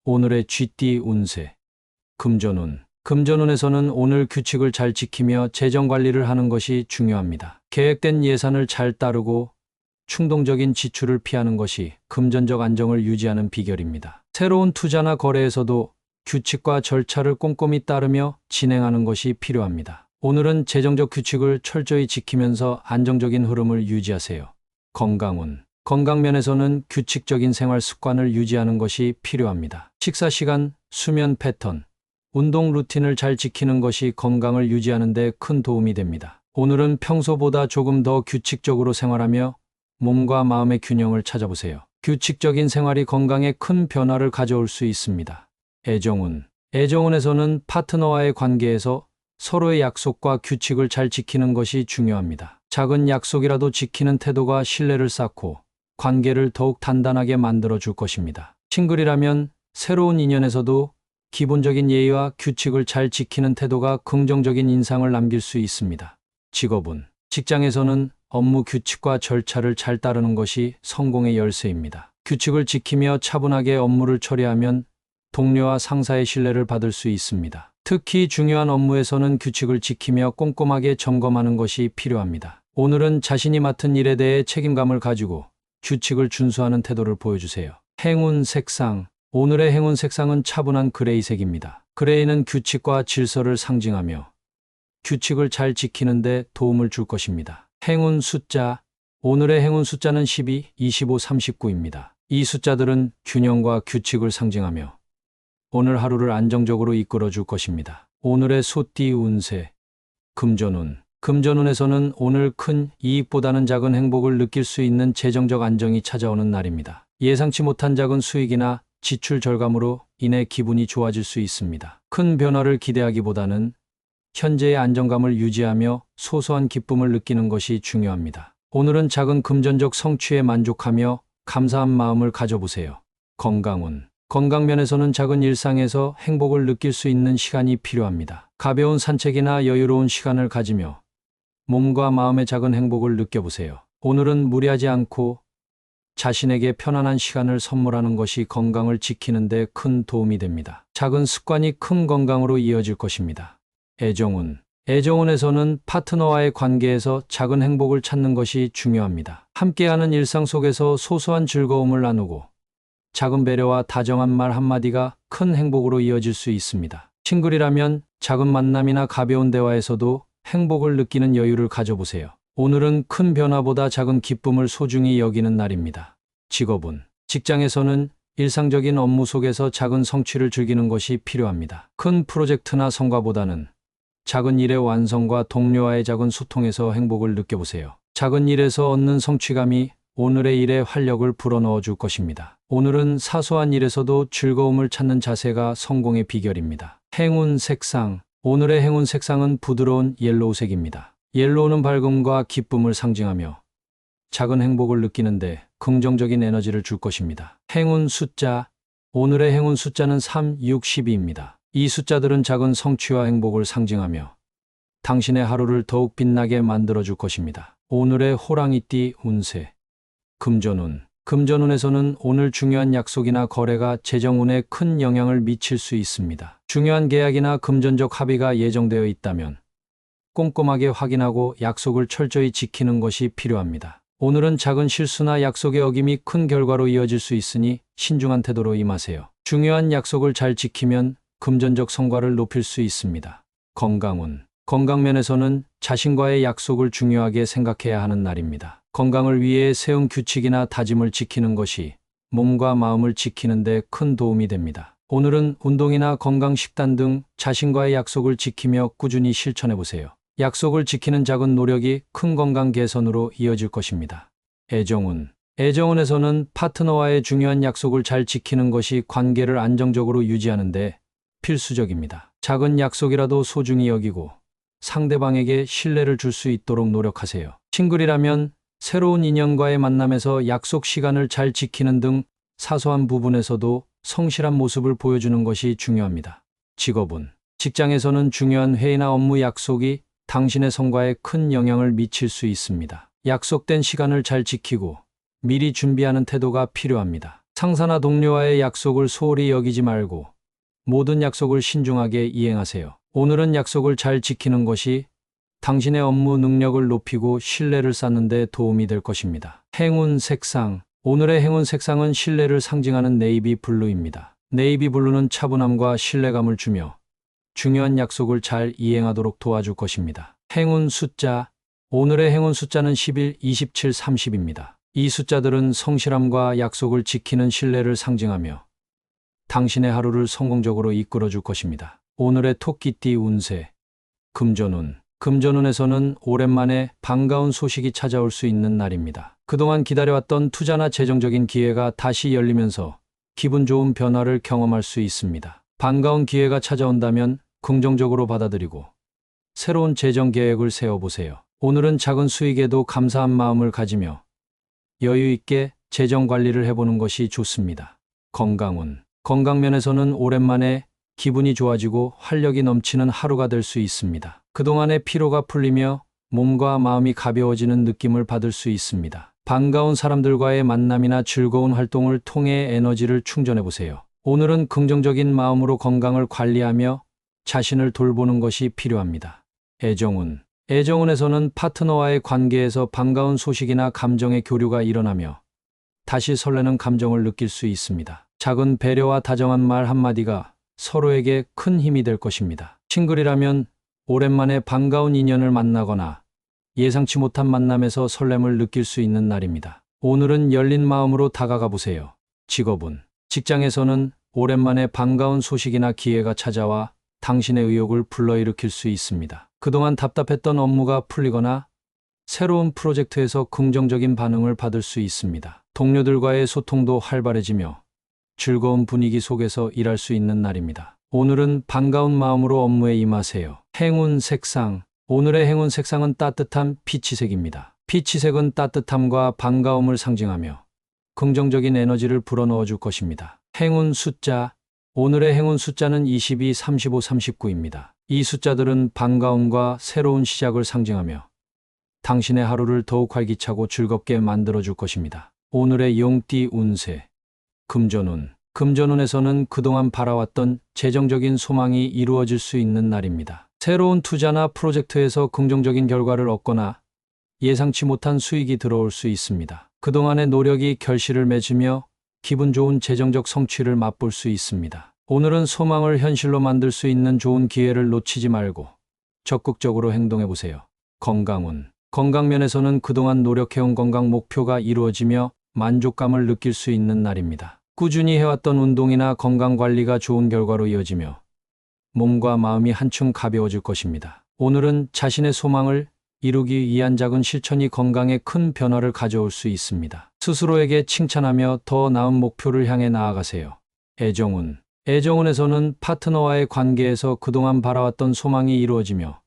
오늘의 쥐띠 운세. 금전운. 금전운에서는 오늘 규칙을 잘 지키며 재정 관리를 하는 것이 중요합니다. 계획된 예산을 잘 따르고 충동적인 지출을 피하는 것이 금전적 안정을 유지하는 비결입니다. 새로운 투자나 거래에서도 규칙과 절차를 꼼꼼히 따르며 진행하는 것이 필요합니다. 오늘은 재정적 규칙을 철저히 지키면서 안정적인 흐름을 유지하세요. 건강운. 건강면에서는 규칙적인 생활 습관을 유지하는 것이 필요합니다. 식사 시간, 수면 패턴, 운동 루틴을 잘 지키는 것이 건강을 유지하는 데 큰 도움이 됩니다. 오늘은 평소보다 조금 더 규칙적으로 생활하며 몸과 마음의 균형을 찾아보세요. 규칙적인 생활이 건강에 큰 변화를 가져올 수 있습니다. 애정운. 애정운에서는 파트너와의 관계에서 서로의 약속과 규칙을 잘 지키는 것이 중요합니다. 작은 약속이라도 지키는 태도가 신뢰를 쌓고 관계를 더욱 단단하게 만들어 줄 것입니다. 싱글이라면 새로운 인연에서도 기본적인 예의와 규칙을 잘 지키는 태도가 긍정적인 인상을 남길 수 있습니다. 직업운. 직장에서는 업무 규칙과 절차를 잘 따르는 것이 성공의 열쇠입니다. 규칙을 지키며 차분하게 업무를 처리하면 동료와 상사의 신뢰를 받을 수 있습니다. 특히 중요한 업무에서는 규칙을 지키며 꼼꼼하게 점검하는 것이 필요합니다. 오늘은 자신이 맡은 일에 대해 책임감을 가지고 규칙을 준수하는 태도를 보여주세요. 행운 색상. 오늘의 행운 색상은 차분한 그레이색입니다. 그레이는 규칙과 질서를 상징하며 규칙을 잘 지키는 데 도움을 줄 것입니다. 행운 숫자. 오늘의 행운 숫자는 12, 25, 39입니다. 이 숫자들은 균형과 규칙을 상징하며 오늘 하루를 안정적으로 이끌어 줄 것입니다. 오늘의 소띠 운세. 금전운. 금전운에서는 오늘 큰 이익보다는 작은 행복을 느낄 수 있는 재정적 안정이 찾아오는 날입니다. 예상치 못한 작은 수익이나 지출 절감으로 인해 기분이 좋아질 수 있습니다. 큰 변화를 기대하기보다는 현재의 안정감을 유지하며 소소한 기쁨을 느끼는 것이 중요합니다. 오늘은 작은 금전적 성취에 만족하며 감사한 마음을 가져보세요. 건강운. 건강면에서는 작은 일상에서 행복을 느낄 수 있는 시간이 필요합니다. 가벼운 산책이나 여유로운 시간을 가지며 몸과 마음의 작은 행복을 느껴보세요. 오늘은 무리하지 않고 자신에게 편안한 시간을 선물하는 것이 건강을 지키는 데 큰 도움이 됩니다. 작은 습관이 큰 건강으로 이어질 것입니다. 애정운. 애정운에서는 파트너와의 관계에서 작은 행복을 찾는 것이 중요합니다. 함께하는 일상 속에서 소소한 즐거움을 나누고 작은 배려와 다정한 말 한마디가 큰 행복으로 이어질 수 있습니다. 싱글이라면 작은 만남이나 가벼운 대화에서도 행복을 느끼는 여유를 가져보세요. 오늘은 큰 변화보다 작은 기쁨을 소중히 여기는 날입니다. 직업운. 직장에서는 일상적인 업무 속에서 작은 성취를 즐기는 것이 필요합니다. 큰 프로젝트나 성과보다는 작은 일의 완성과 동료와의 작은 소통에서 행복을 느껴보세요. 작은 일에서 얻는 성취감이 오늘의 일에 활력을 불어넣어 줄 것입니다. 오늘은 사소한 일에서도 즐거움을 찾는 자세가 성공의 비결입니다. 행운 색상. 오늘의 행운 색상은 부드러운 옐로우색입니다. 옐로우는 밝음과 기쁨을 상징하며 작은 행복을 느끼는데 긍정적인 에너지를 줄 것입니다. 행운 숫자. 오늘의 행운 숫자는 3, 6, 12입니다. 이 숫자들은 작은 성취와 행복을 상징하며 당신의 하루를 더욱 빛나게 만들어 줄 것입니다. 오늘의 호랑이띠 운세. 금전운. 금전운에서는 오늘 중요한 약속이나 거래가 재정운에 큰 영향을 미칠 수 있습니다. 중요한 계약이나 금전적 합의가 예정되어 있다면 꼼꼼하게 확인하고 약속을 철저히 지키는 것이 필요합니다. 오늘은 작은 실수나 약속의 어김이 큰 결과로 이어질 수 있으니 신중한 태도로 임하세요. 중요한 약속을 잘 지키면 금전적 성과를 높일 수 있습니다. 건강운. 건강면에서는 자신과의 약속을 중요하게 생각해야 하는 날입니다. 건강을 위해 세운 규칙이나 다짐을 지키는 것이 몸과 마음을 지키는 데 큰 도움이 됩니다. 오늘은 운동이나 건강 식단 등 자신과의 약속을 지키며 꾸준히 실천해 보세요. 약속을 지키는 작은 노력이 큰 건강 개선으로 이어질 것입니다. 애정운. 애정운에서는 파트너와의 중요한 약속을 잘 지키는 것이 관계를 안정적으로 유지하는 데 필수적입니다. 작은 약속이라도 소중히 여기고 상대방에게 신뢰를 줄 수 있도록 노력하세요. 싱글이라면 새로운 인연과의 만남에서 약속 시간을 잘 지키는 등 사소한 부분에서도 성실한 모습을 보여주는 것이 중요합니다. 직업운. 직장에서는 중요한 회의나 업무 약속이 당신의 성과에 큰 영향을 미칠 수 있습니다. 약속된 시간을 잘 지키고 미리 준비하는 태도가 필요합니다. 상사나 동료와의 약속을 소홀히 여기지 말고 모든 약속을 신중하게 이행하세요. 오늘은 약속을 잘 지키는 것이 당신의 업무 능력을 높이고 신뢰를 쌓는 데 도움이 될 것입니다. 행운 색상. 오늘의 행운 색상은 신뢰를 상징하는 네이비 블루입니다. 네이비 블루는 차분함과 신뢰감을 주며 중요한 약속을 잘 이행하도록 도와줄 것입니다. 행운 숫자. 오늘의 행운 숫자는 11, 27, 30입니다. 이 숫자들은 성실함과 약속을 지키는 신뢰를 상징하며 당신의 하루를 성공적으로 이끌어줄 것입니다. 오늘의 토끼띠 운세. 금전운. 금전운에서는 오랜만에 반가운 소식이 찾아올 수 있는 날입니다. 그동안 기다려왔던 투자나 재정적인 기회가 다시 열리면서 기분 좋은 변화를 경험할 수 있습니다. 반가운 기회가 찾아온다면 긍정적으로 받아들이고 새로운 재정 계획을 세워보세요. 오늘은 작은 수익에도 감사한 마음을 가지며 여유 있게 재정 관리를 해보는 것이 좋습니다. 건강운. 건강면에서는 오랜만에 기분이 좋아지고 활력이 넘치는 하루가 될 수 있습니다. 그동안의 피로가 풀리며 몸과 마음이 가벼워지는 느낌을 받을 수 있습니다. 반가운 사람들과의 만남이나 즐거운 활동을 통해 에너지를 충전해보세요. 오늘은 긍정적인 마음으로 건강을 관리하며 자신을 돌보는 것이 필요합니다. 애정운. 애정운에서는 파트너와의 관계에서 반가운 소식이나 감정의 교류가 일어나며 다시 설레는 감정을 느낄 수 있습니다. 작은 배려와 다정한 말 한마디가 서로에게 큰 힘이 될 것입니다. 싱글이라면 오랜만에 반가운 인연을 만나거나 예상치 못한 만남에서 설렘을 느낄 수 있는 날입니다. 오늘은 열린 마음으로 다가가 보세요. 직업운. 직장에서는 오랜만에 반가운 소식이나 기회가 찾아와 당신의 의욕을 불러일으킬 수 있습니다. 그동안 답답했던 업무가 풀리거나 새로운 프로젝트에서 긍정적인 반응을 받을 수 있습니다. 동료들과의 소통도 활발해지며 즐거운 분위기 속에서 일할 수 있는 날입니다. 오늘은 반가운 마음으로 업무에 임하세요. 행운 색상. 오늘의 행운 색상은 따뜻한 피치색입니다. 피치색은 따뜻함과 반가움을 상징하며 긍정적인 에너지를 불어넣어 줄 것입니다. 행운 숫자. 오늘의 행운 숫자는 22, 35, 39입니다. 이 숫자들은 반가움과 새로운 시작을 상징하며 당신의 하루를 더욱 활기차고 즐겁게 만들어 줄 것입니다. 오늘의 용띠 운세. 금전운. 금전운에서는 그동안 바라왔던 재정적인 소망이 이루어질 수 있는 날입니다. 새로운 투자나 프로젝트에서 긍정적인 결과를 얻거나 예상치 못한 수익이 들어올 수 있습니다. 그동안의 노력이 결실을 맺으며 기분 좋은 재정적 성취를 맛볼 수 있습니다. 오늘은 소망을 현실로 만들 수 있는 좋은 기회를 놓치지 말고 적극적으로 행동해 보세요. 건강운. 건강면에서는 그동안 노력해온 건강 목표가 이루어지며 만족감을 느낄 수 있는 날입니다. 꾸준히 해왔던 운동이나 건강관리가 좋은 결과로 이어지며 몸과 마음이 한층 가벼워질 것입니다. 오늘은 자신의 소망을 이루기 위한 작은 실천이 건강에 큰 변화를 가져올 수 있습니다. 스스로에게 칭찬하며 더 나은 목표를 향해 나아가세요. 애정운. 애정운에서는 파트너와의 관계에서 그동안 바라왔던 소망이 이루어지며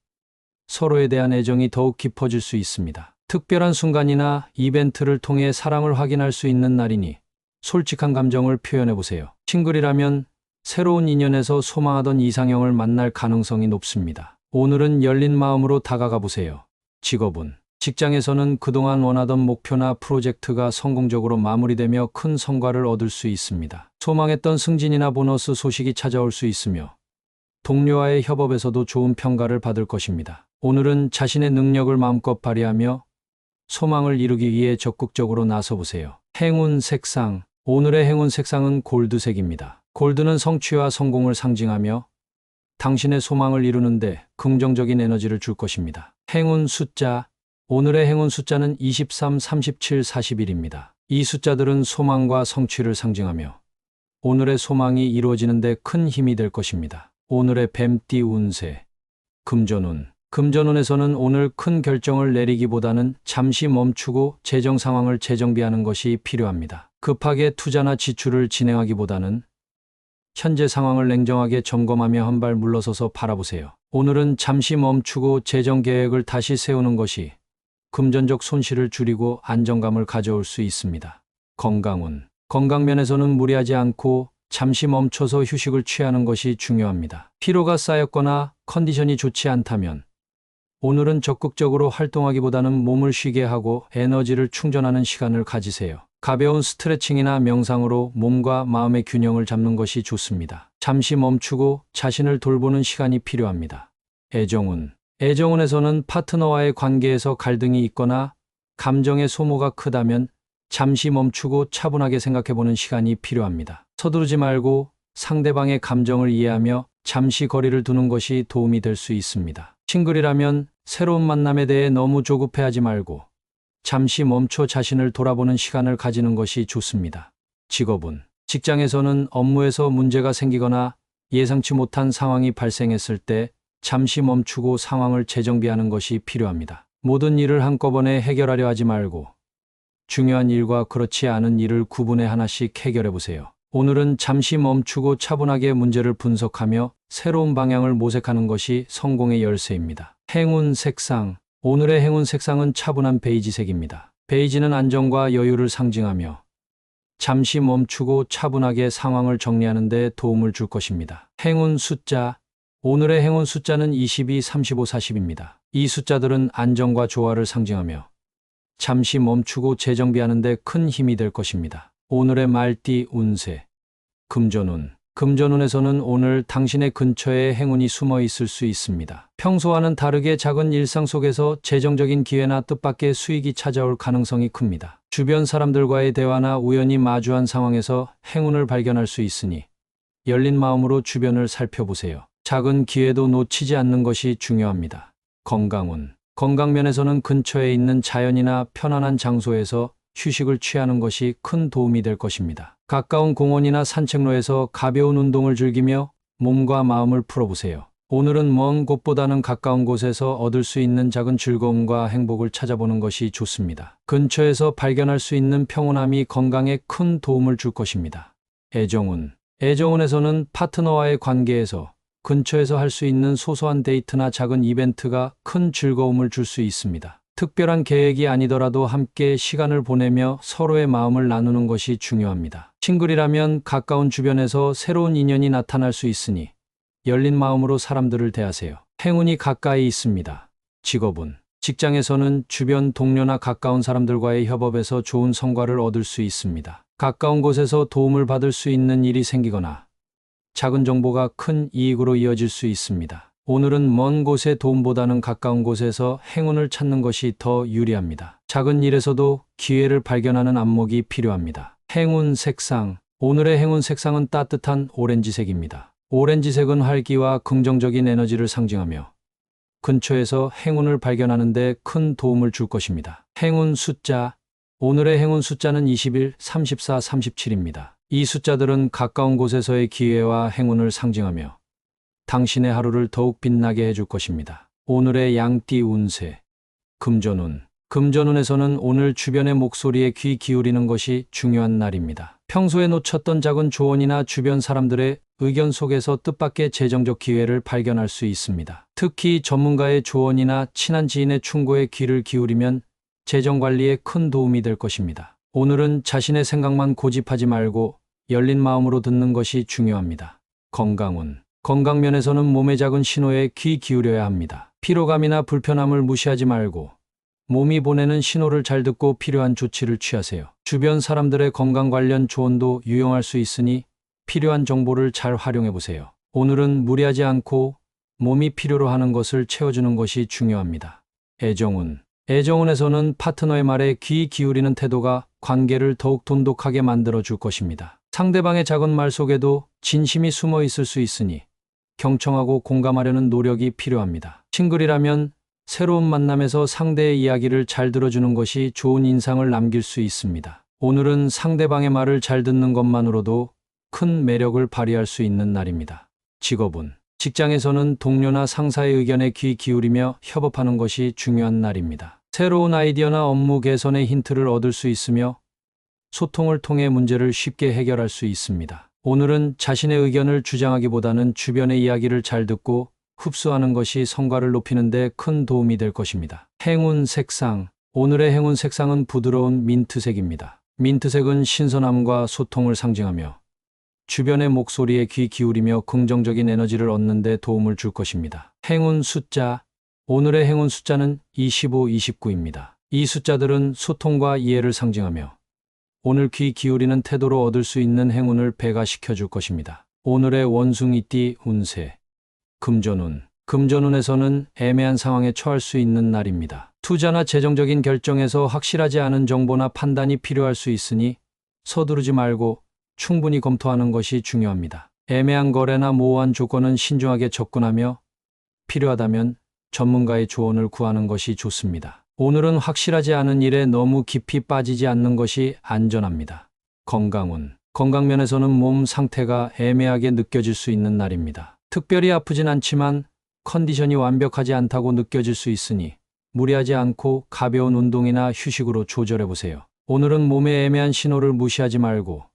서로에 대한 애정이 더욱 깊어질 수 있습니다. 특별한 순간이나 이벤트를 통해 사랑을 확인할 수 있는 날이니 솔직한 감정을 표현해 보세요. 싱글이라면 새로운 인연에서 소망하던 이상형을 만날 가능성이 높습니다. 오늘은 열린 마음으로 다가가 보세요. 직업운. 직장에서는 그동안 원하던 목표나 프로젝트가 성공적으로 마무리되며 큰 성과를 얻을 수 있습니다. 소망했던 승진이나 보너스 소식이 찾아올 수 있으며 동료와의 협업에서도 좋은 평가를 받을 것입니다. 오늘은 자신의 능력을 마음껏 발휘하며 소망을 이루기 위해 적극적으로 나서보세요. 행운 색상. 오늘의 행운 색상은 골드색입니다. 골드는 성취와 성공을 상징하며 당신의 소망을 이루는데 긍정적인 에너지를 줄 것입니다. 행운 숫자. 오늘의 행운 숫자는 23, 37, 41입니다. 이 숫자들은 소망과 성취를 상징하며 오늘의 소망이 이루어지는 데 큰 힘이 될 것입니다. 오늘의 뱀띠 운세. 금전운. 금전운에서는 오늘 큰 결정을 내리기보다는 잠시 멈추고 재정 상황을 재정비하는 것이 필요합니다. 급하게 투자나 지출을 진행하기보다는 현재 상황을 냉정하게 점검하며 한 발 물러서서 바라보세요. 오늘은 잠시 멈추고 재정 계획을 다시 세우는 것이 금전적 손실을 줄이고 안정감을 가져올 수 있습니다. 건강운. 건강면에서는 무리하지 않고 잠시 멈춰서 휴식을 취하는 것이 중요합니다. 피로가 쌓였거나 컨디션이 좋지 않다면 오늘은 적극적으로 활동하기보다는 몸을 쉬게 하고 에너지를 충전하는 시간을 가지세요. 가벼운 스트레칭이나 명상으로 몸과 마음의 균형을 잡는 것이 좋습니다. 잠시 멈추고 자신을 돌보는 시간이 필요합니다. 애정운. 애정운에서는 파트너와의 관계에서 갈등이 있거나 감정의 소모가 크다면 잠시 멈추고 차분하게 생각해보는 시간이 필요합니다. 서두르지 말고 상대방의 감정을 이해하며 잠시 거리를 두는 것이 도움이 될 수 있습니다. 싱글이라면 새로운 만남에 대해 너무 조급해하지 말고 잠시 멈춰 자신을 돌아보는 시간을 가지는 것이 좋습니다. 직업운. 직장에서는 업무에서 문제가 생기거나 예상치 못한 상황이 발생했을 때 잠시 멈추고 상황을 재정비하는 것이 필요합니다. 모든 일을 한꺼번에 해결하려 하지 말고 중요한 일과 그렇지 않은 일을 구분해 하나씩 해결해 보세요. 오늘은 잠시 멈추고 차분하게 문제를 분석하며 새로운 방향을 모색하는 것이 성공의 열쇠입니다. 행운 색상. 오늘의 행운 색상은 차분한 베이지색입니다. 베이지는 안정과 여유를 상징하며 잠시 멈추고 차분하게 상황을 정리하는 데 도움을 줄 것입니다. 행운 숫자. 오늘의 행운 숫자는 22, 35, 40입니다. 이 숫자들은 안정과 조화를 상징하며 잠시 멈추고 재정비하는 데 큰 힘이 될 것입니다. 오늘의 말띠 운세. 금전운. 금전운에서는 오늘 당신의 근처에 행운이 숨어 있을 수 있습니다. 평소와는 다르게 작은 일상 속에서 재정적인 기회나 뜻밖의 수익이 찾아올 가능성이 큽니다. 주변 사람들과의 대화나 우연히 마주한 상황에서 행운을 발견할 수 있으니 열린 마음으로 주변을 살펴보세요. 작은 기회도 놓치지 않는 것이 중요합니다. 건강운. 건강면에서는 근처에 있는 자연이나 편안한 장소에서 휴식을 취하는 것이 큰 도움이 될 것입니다. 가까운 공원이나 산책로에서 가벼운 운동을 즐기며 몸과 마음을 풀어보세요. 오늘은 먼 곳보다는 가까운 곳에서 얻을 수 있는 작은 즐거움과 행복을 찾아보는 것이 좋습니다. 근처에서 발견할 수 있는 평온함이 건강에 큰 도움을 줄 것입니다. 애정운. 애정운에서는 파트너와의 관계에서 근처에서 할 수 있는 소소한 데이트나 작은 이벤트가 큰 즐거움을 줄 수 있습니다. 특별한 계획이 아니더라도 함께 시간을 보내며 서로의 마음을 나누는 것이 중요합니다. 싱글이라면 가까운 주변에서 새로운 인연이 나타날 수 있으니 열린 마음으로 사람들을 대하세요. 행운이 가까이 있습니다. 직업운. 직장에서는 주변 동료나 가까운 사람들과의 협업에서 좋은 성과를 얻을 수 있습니다. 가까운 곳에서 도움을 받을 수 있는 일이 생기거나 작은 정보가 큰 이익으로 이어질 수 있습니다. 오늘은 먼 곳의 도움보다는 가까운 곳에서 행운을 찾는 것이 더 유리합니다. 작은 일에서도 기회를 발견하는 안목이 필요합니다. 행운 색상. 오늘의 행운 색상은 따뜻한 오렌지색입니다. 오렌지색은 활기와 긍정적인 에너지를 상징하며 근처에서 행운을 발견하는 데 큰 도움을 줄 것입니다. 행운 숫자. 오늘의 행운 숫자는 21, 34, 37입니다. 이 숫자들은 가까운 곳에서의 기회와 행운을 상징하며 당신의 하루를 더욱 빛나게 해줄 것입니다. 오늘의 양띠 운세. 금전운. 금전운에서는 오늘 주변의 목소리에 귀 기울이는 것이 중요한 날입니다. 평소에 놓쳤던 작은 조언이나 주변 사람들의 의견 속에서 뜻밖의 재정적 기회를 발견할 수 있습니다. 특히 전문가의 조언이나 친한 지인의 충고에 귀를 기울이면 재정 관리에 큰 도움이 될 것입니다. 오늘은 자신의 생각만 고집하지 말고 열린 마음으로 듣는 것이 중요합니다. 건강운. 건강면에서는 몸의 작은 신호에 귀 기울여야 합니다. 피로감이나 불편함을 무시하지 말고 몸이 보내는 신호를 잘 듣고 필요한 조치를 취하세요. 주변 사람들의 건강 관련 조언도 유용할 수 있으니 필요한 정보를 잘 활용해 보세요. 오늘은 무리하지 않고 몸이 필요로 하는 것을 채워주는 것이 중요합니다. 애정운. 애정운에서는 파트너의 말에 귀 기울이는 태도가 관계를 더욱 돈독하게 만들어 줄 것입니다. 상대방의 작은 말 속에도 진심이 숨어 있을 수 있으니 경청하고 공감하려는 노력이 필요합니다. 싱글이라면 새로운 만남에서 상대의 이야기를 잘 들어주는 것이 좋은 인상을 남길 수 있습니다. 오늘은 상대방의 말을 잘 듣는 것만으로도 큰 매력을 발휘할 수 있는 날입니다. 직업운. 직장에서는 동료나 상사의 의견에 귀 기울이며 협업하는 것이 중요한 날입니다. 새로운 아이디어나 업무 개선의 힌트를 얻을 수 있으며 소통을 통해 문제를 쉽게 해결할 수 있습니다. 오늘은 자신의 의견을 주장하기보다는 주변의 이야기를 잘 듣고 흡수하는 것이 성과를 높이는 데 큰 도움이 될 것입니다. 행운 색상. 오늘의 행운 색상은 부드러운 민트색입니다. 민트색은 신선함과 소통을 상징하며 주변의 목소리에 귀 기울이며 긍정적인 에너지를 얻는 데 도움을 줄 것입니다. 행운 숫자. 오늘의 행운 숫자는 25, 29입니다. 이 숫자들은 소통과 이해를 상징하며 오늘 귀 기울이는 태도로 얻을 수 있는 행운을 배가시켜 줄 것입니다. 오늘의 원숭이띠 운세. 금전운. 금전운에서는 애매한 상황에 처할 수 있는 날입니다. 투자나 재정적인 결정에서 확실하지 않은 정보나 판단이 필요할 수 있으니 서두르지 말고 충분히 검토하는 것이 중요합니다. 애매한 거래나 모호한 조건은 신중하게 접근하며 필요하다면 전문가의 조언을 구하는 것이 좋습니다. 오늘은 확실하지 않은 일에 너무 깊이 빠지지 않는 것이 안전합니다. 건강운. 건강면에서는 몸 상태가 애매하게 느껴질 수 있는 날입니다. 특별히 아프진 않지만 컨디션이 완벽하지 않다고 느껴질 수 있으니 무리하지 않고 가벼운 운동이나 휴식으로 조절해 보세요. 오늘은 몸의 애매한 신호를 무시하지 말고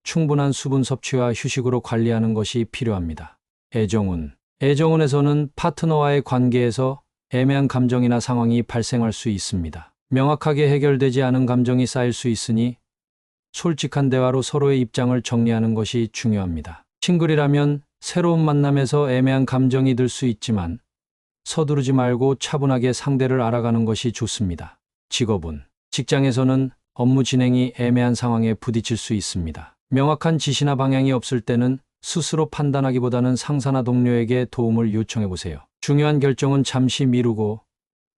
충분한 수분 섭취와 휴식으로 관리하는 것이 필요합니다. 애정운. 애정운에서는 파트너와의 관계에서 애매한 감정이나 상황이 발생할 수 있습니다. 명확하게 해결되지 않은 감정이 쌓일 수 있으니 솔직한 대화로 서로의 입장을 정리하는 것이 중요합니다. 싱글이라면 새로운 만남에서 애매한 감정이 들 수 있지만 서두르지 말고 차분하게 상대를 알아가는 것이 좋습니다. 직업운. 직장에서는 업무 진행이 애매한 상황에 부딪힐 수 있습니다. 명확한 지시나 방향이 없을 때는 스스로 판단하기보다는 상사나 동료에게 도움을 요청해 보세요. 중요한 결정은 잠시 미루고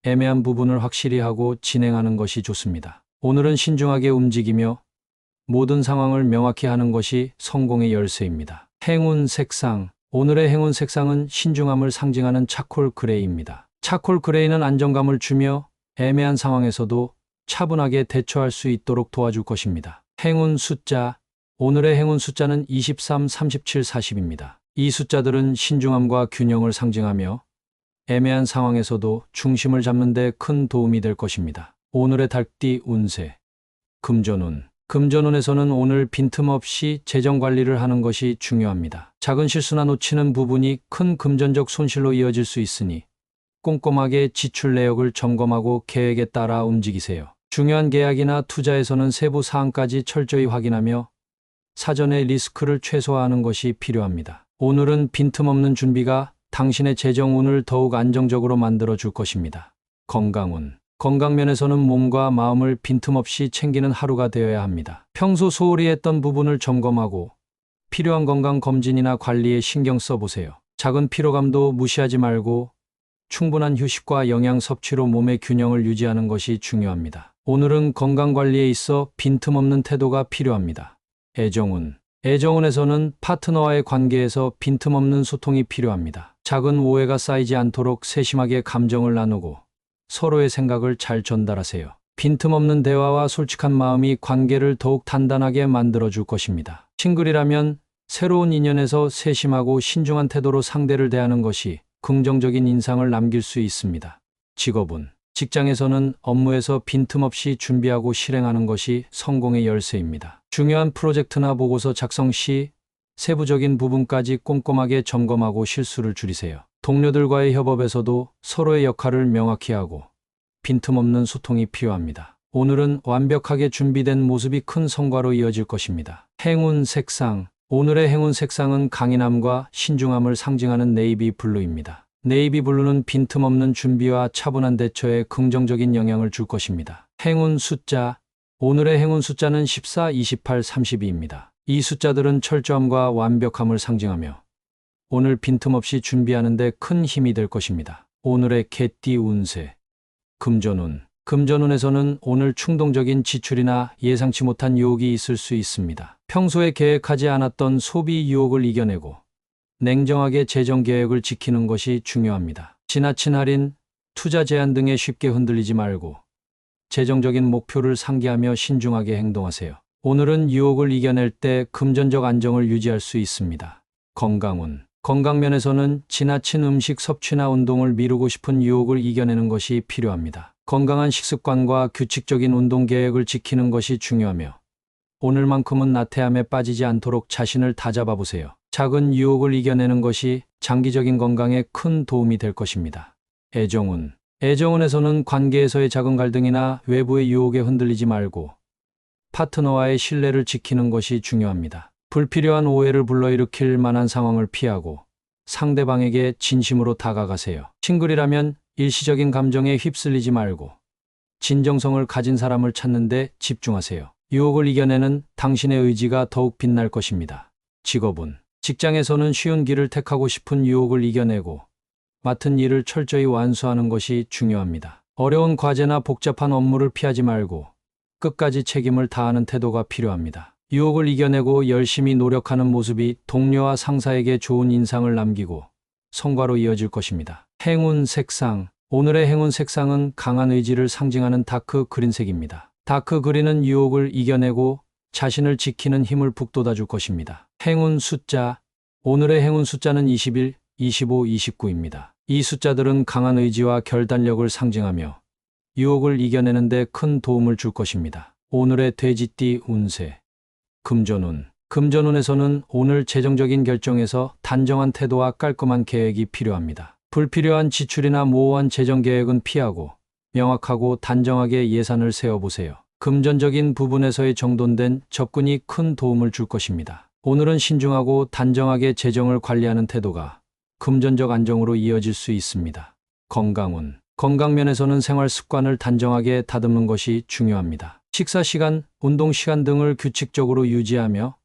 애매한 부분을 확실히 하고 진행하는 것이 좋습니다. 오늘은 신중하게 움직이며 모든 상황을 명확히 하는 것이 성공의 열쇠입니다. 행운 색상. 오늘의 행운 색상은 신중함을 상징하는 차콜 그레이입니다. 차콜 그레이는 안정감을 주며 애매한 상황에서도 차분하게 대처할 수 있도록 도와줄 것입니다. 행운 숫자. 오늘의 행운 숫자는 23, 37, 40입니다. 이 숫자들은 신중함과 균형을 상징하며 애매한 상황에서도 중심을 잡는 데 큰 도움이 될 것입니다. 오늘의 달띠 운세. 금전운. 금전운에서는 오늘 빈틈없이 재정 관리를 하는 것이 중요합니다. 작은 실수나 놓치는 부분이 큰 금전적 손실로 이어질 수 있으니 꼼꼼하게 지출 내역을 점검하고 계획에 따라 움직이세요. 중요한 계약이나 투자에서는 세부 사항까지 철저히 확인하며 사전에 리스크를 최소화하는 것이 필요합니다. 오늘은 빈틈없는 준비가 당신의 재정운을 더욱 안정적으로 만들어 줄 것입니다. 건강운. 건강면에서는 몸과 마음을 빈틈없이 챙기는 하루가 되어야 합니다. 평소 소홀히 했던 부분을 점검하고 필요한 건강검진이나 관리에 신경 써보세요. 작은 피로감도 무시하지 말고 충분한 휴식과 영양 섭취로 몸의 균형을 유지하는 것이 중요합니다. 오늘은 건강관리에 있어 빈틈없는 태도가 필요합니다. 애정운. 애정운에서는 파트너와의 관계에서 빈틈없는 소통이 필요합니다. 작은 오해가 쌓이지 않도록 세심하게 감정을 나누고 서로의 생각을 잘 전달하세요. 빈틈없는 대화와 솔직한 마음이 관계를 더욱 단단하게 만들어줄 것입니다. 싱글이라면 새로운 인연에서 세심하고 신중한 태도로 상대를 대하는 것이 긍정적인 인상을 남길 수 있습니다. 직업운. 직장에서는 업무에서 빈틈없이 준비하고 실행하는 것이 성공의 열쇠입니다. 중요한 프로젝트나 보고서 작성 시 세부적인 부분까지 꼼꼼하게 점검하고 실수를 줄이세요. 동료들과의 협업에서도 서로의 역할을 명확히 하고 빈틈없는 소통이 필요합니다. 오늘은 완벽하게 준비된 모습이 큰 성과로 이어질 것입니다. 행운 색상. 오늘의 행운 색상은 강인함과 신중함을 상징하는 네이비 블루입니다. 네이비 블루는 빈틈없는 준비와 차분한 대처에 긍정적인 영향을 줄 것입니다. 행운 숫자. 오늘의 행운 숫자는 14, 28, 32입니다. 이 숫자들은 철저함과 완벽함을 상징하며 오늘 빈틈없이 준비하는 데 큰 힘이 될 것입니다. 오늘의 개띠 운세. 금전운. 금전운에서는 오늘 충동적인 지출이나 예상치 못한 유혹이 있을 수 있습니다. 평소에 계획하지 않았던 소비 유혹을 이겨내고 냉정하게 재정 계획을 지키는 것이 중요합니다. 지나친 할인, 투자 제한 등에 쉽게 흔들리지 말고 재정적인 목표를 상기하며 신중하게 행동하세요. 오늘은 유혹을 이겨낼 때 금전적 안정을 유지할 수 있습니다. 건강운. 건강면에서는 지나친 음식 섭취나 운동을 미루고 싶은 유혹을 이겨내는 것이 필요합니다. 건강한 식습관과 규칙적인 운동 계획을 지키는 것이 중요하며 오늘만큼은 나태함에 빠지지 않도록 자신을 다잡아 보세요. 작은 유혹을 이겨내는 것이 장기적인 건강에 큰 도움이 될 것입니다. 애정운. 애정운에서는 관계에서의 작은 갈등이나 외부의 유혹에 흔들리지 말고 파트너와의 신뢰를 지키는 것이 중요합니다. 불필요한 오해를 불러일으킬 만한 상황을 피하고 상대방에게 진심으로 다가가세요. 싱글이라면 일시적인 감정에 휩쓸리지 말고 진정성을 가진 사람을 찾는 데 집중하세요. 유혹을 이겨내는 당신의 의지가 더욱 빛날 것입니다. 직업은 직장에서는 쉬운 길을 택하고 싶은 유혹을 이겨내고 맡은 일을 철저히 완수하는 것이 중요합니다. 어려운 과제나 복잡한 업무를 피하지 말고 끝까지 책임을 다하는 태도가 필요합니다. 유혹을 이겨내고 열심히 노력하는 모습이 동료와 상사에게 좋은 인상을 남기고 성과로 이어질 것입니다. 행운 색상. 오늘의 행운 색상은 강한 의지를 상징하는 다크 그린색입니다. 다크 그린은 유혹을 이겨내고 자신을 지키는 힘을 북돋아 줄 것입니다. 행운 숫자. 오늘의 행운 숫자는 21, 25, 29입니다. 이 숫자들은 강한 의지와 결단력을 상징하며 유혹을 이겨내는 데 큰 도움을 줄 것입니다. 오늘의 돼지띠 운세. 금전운. 금전운에서는 오늘 재정적인 결정에서 단정한 태도와 깔끔한 계획이 필요합니다. 불필요한 지출이나 모호한 재정 계획은 피하고 명확하고 단정하게 예산을 세워보세요. 금전적인 부분에서의 정돈된 접근이 큰 도움을 줄 것입니다. 오늘은 신중하고 단정하게 재정을 관리하는 태도가 금전적 안정으로 이어질 수 있습니다. 건강운. 건강면에서는 생활 습관을 단정하게 다듬는 것이 중요합니다. 식사 시간, 운동 시간 등을 규칙적으로 유지하며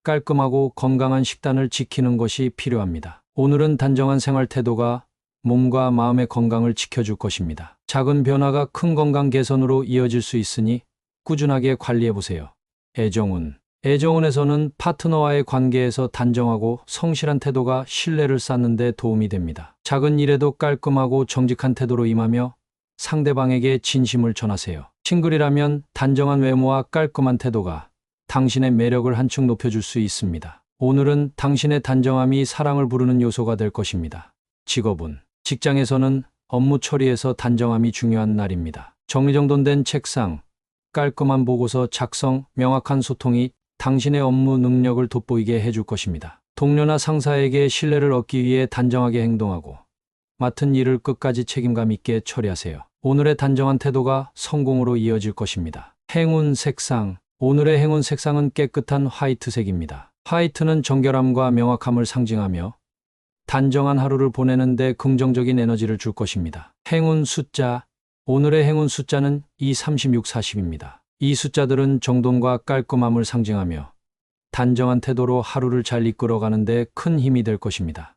깔끔하고 건강한 식단을 지키는 것이 필요합니다. 오늘은 단정한 생활 태도가 몸과 마음의 건강을 지켜줄 것입니다. 작은 변화가 큰 건강 개선으로 이어질 수 있으니 꾸준하게 관리해보세요. 애정운. 애정운에서는 파트너와의 관계에서 단정하고 성실한 태도가 신뢰를 쌓는 데 도움이 됩니다. 작은 일에도 깔끔하고 정직한 태도로 임하며 상대방에게 진심을 전하세요. 싱글이라면 단정한 외모와 깔끔한 태도가 당신의 매력을 한층 높여줄 수 있습니다. 오늘은 당신의 단정함이 사랑을 부르는 요소가 될 것입니다. 직업운. 직장에서는 업무 처리에서 단정함이 중요한 날입니다. 정리정돈된 책상, 깔끔한 보고서 작성, 명확한 소통이 당신의 업무 능력을 돋보이게 해줄 것입니다. 동료나 상사에게 신뢰를 얻기 위해 단정하게 행동하고 맡은 일을 끝까지 책임감 있게 처리하세요. 오늘의 단정한 태도가 성공으로 이어질 것입니다. 행운 색상. 오늘의 행운 색상은 깨끗한 화이트색입니다. 화이트는 정결함과 명확함을 상징하며 단정한 하루를 보내는 데 긍정적인 에너지를 줄 것입니다. 행운 숫자. 오늘의 행운 숫자는 2, 36, 40입니다. 이 숫자들은 정돈과 깔끔함을 상징하며 단정한 태도로 하루를 잘 이끌어가는 데 큰 힘이 될 것입니다.